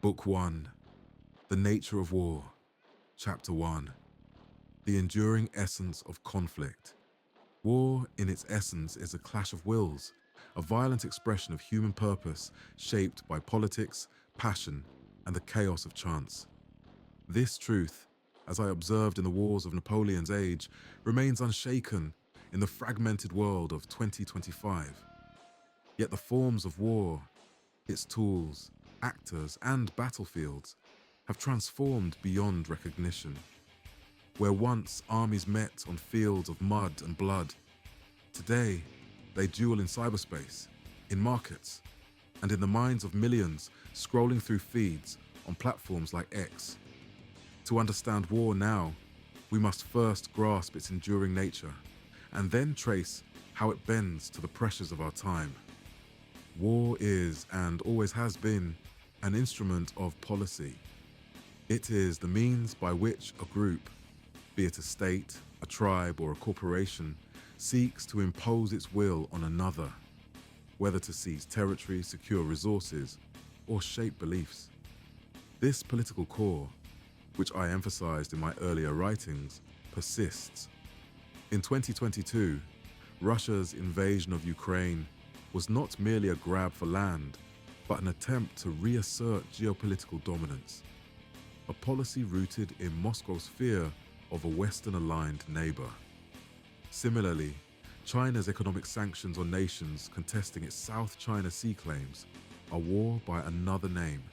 Book 1. The Nature of War. Chapter 1. The Enduring Essence of Conflict. War, in its essence, is a clash of wills, a violent expression of human purpose shaped by politics, passion, and the chaos of chance. This truth, as I observed in the wars of Napoleon's age, remains unshaken in the fragmented world of 2025. Yet the forms of war, its tools, actors, and battlefields have transformed beyond recognition. Where once armies met on fields of mud and blood, today they duel in cyberspace, in markets, and in the minds of millions scrolling through feeds on platforms like X. To understand war now, we must first grasp its enduring nature, and then trace how it bends to the pressures of our time. War is, and always has been, an instrument of policy. It is the means by which a group, be it a state, a tribe, or a corporation, seeks to impose its will on another, whether to seize territory, secure resources, or shape beliefs. This political core, which I emphasized in my earlier writings, persists. In 2022, Russia's invasion of Ukraine was not merely a grab for land, but an attempt to reassert geopolitical dominance, a policy rooted in Moscow's fear of a Western-aligned neighbor. Similarly, China's economic sanctions on nations contesting its South China Sea claims are war by another name,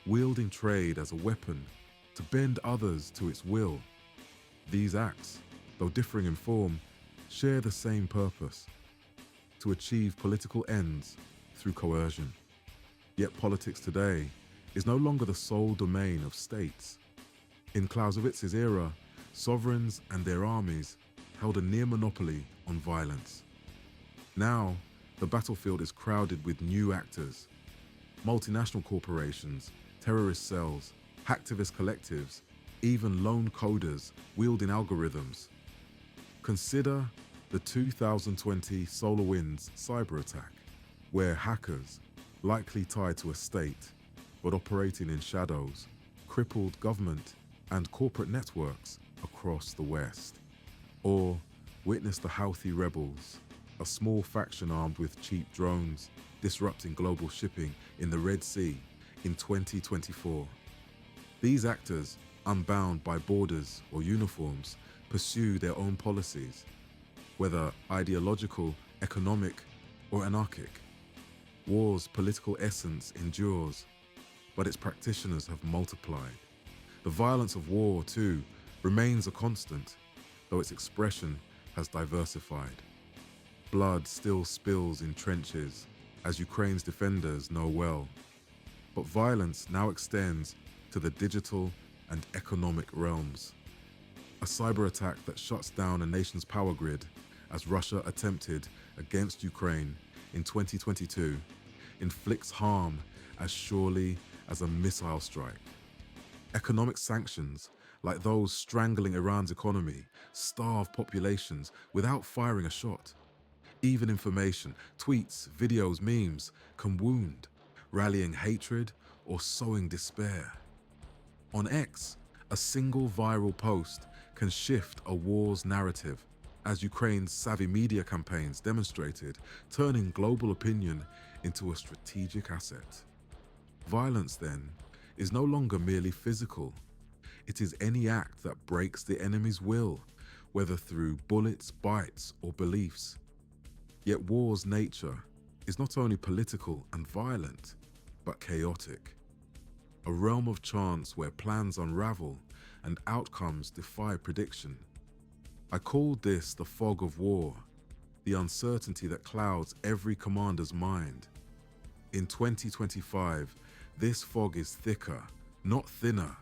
wielding trade as a weapon to bend others to its will. These acts, though differing in form, share the same purpose: to achieve political ends through coercion. Yet politics today is no longer the sole domain of states. In Clausewitz's era, sovereigns and their armies held a near monopoly on violence. Now, the battlefield is crowded with new actors: multinational corporations, terrorist cells, hacktivist collectives, even lone coders wielding algorithms. Consider the 2020 SolarWinds cyber attack, where hackers, likely tied to a state but operating in shadows, crippled government and corporate networks across the West. Or witness the Houthi rebels, a small faction armed with cheap drones, disrupting global shipping in the Red Sea in 2024. These actors, unbound by borders or uniforms, pursue their own policies, whether ideological, economic, or anarchic. War's political essence endures, but its practitioners have multiplied. The violence of war, too, remains a constant, though its expression has diversified. Blood still spills in trenches, as Ukraine's defenders know well. But violence now extends to the digital and economic realms. A cyber attack that shuts down a nation's power grid, as Russia attempted against Ukraine in 2022, inflicts harm as surely as a missile strike. Economic sanctions, like those strangling Iran's economy, starve populations without firing a shot. Even information, tweets, videos, memes can wound, rallying hatred or sowing despair. On X, a single viral post can shift a war's narrative, as Ukraine's savvy media campaigns demonstrated, turning global opinion into a strategic asset. Violence, then, is no longer merely physical. It is any act that breaks the enemy's will, whether through bullets, bites, or beliefs. Yet war's nature is not only political and violent, but chaotic. A realm of chance where plans unravel and outcomes defy prediction. I called this the fog of war, the uncertainty that clouds every commander's mind. In 2025, this fog is thicker, not thinner,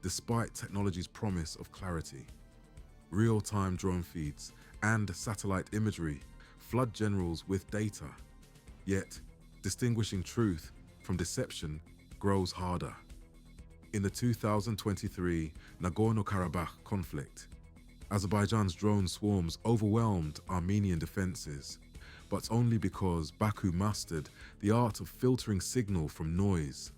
despite technology's promise of clarity. Real-time drone feeds and satellite imagery flood generals with data. Yet, distinguishing truth from deception grows harder. In the 2023 Nagorno-Karabakh conflict, Azerbaijan's drone swarms overwhelmed Armenian defenses, but only because Baku mastered the art of filtering signal from noise.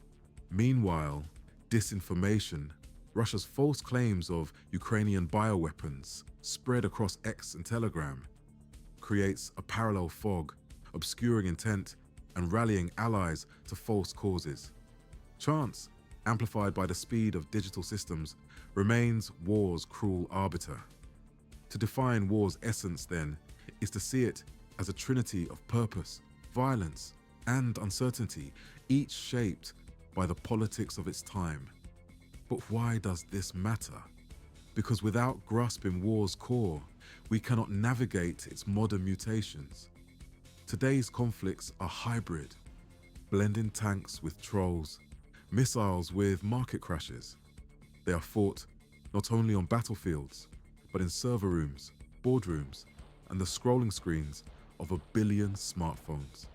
Meanwhile, disinformation, Russia's false claims of Ukrainian bioweapons spread across X and Telegram, creates a parallel fog, obscuring intent and rallying allies to false causes. Chance, amplified by the speed of digital systems, remains war's cruel arbiter. To define war's essence, then, is to see it as a trinity of purpose, violence, and uncertainty, each shaped by the politics of its time. But why does this matter? Because without grasping war's core, we cannot navigate its modern mutations. Today's conflicts are hybrid, blending tanks with trolls, missiles with market crashes. They are fought not only on battlefields, but in server rooms, boardrooms, and the scrolling screens of a billion smartphones.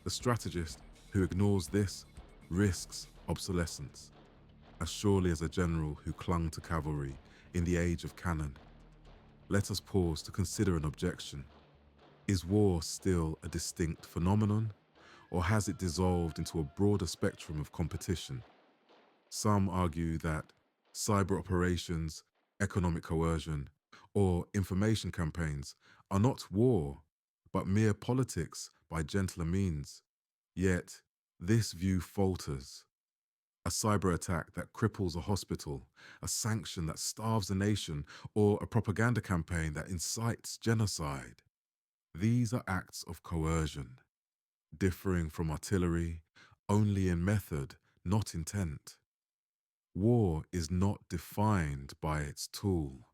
The strategist who ignores this risks obsolescence, as surely as a general who clung to cavalry in the age of cannon. Let us pause to consider an objection. Is war still a distinct phenomenon, or has it dissolved into a broader spectrum of competition? Some argue that cyber operations, economic coercion, or information campaigns are not war, but mere politics by gentler means. Yet, this view falters. A cyber attack that cripples a hospital, a sanction that starves a nation, or a propaganda campaign that incites genocide. These are acts of coercion, differing from artillery only in method, not intent. War is not defined by its tool.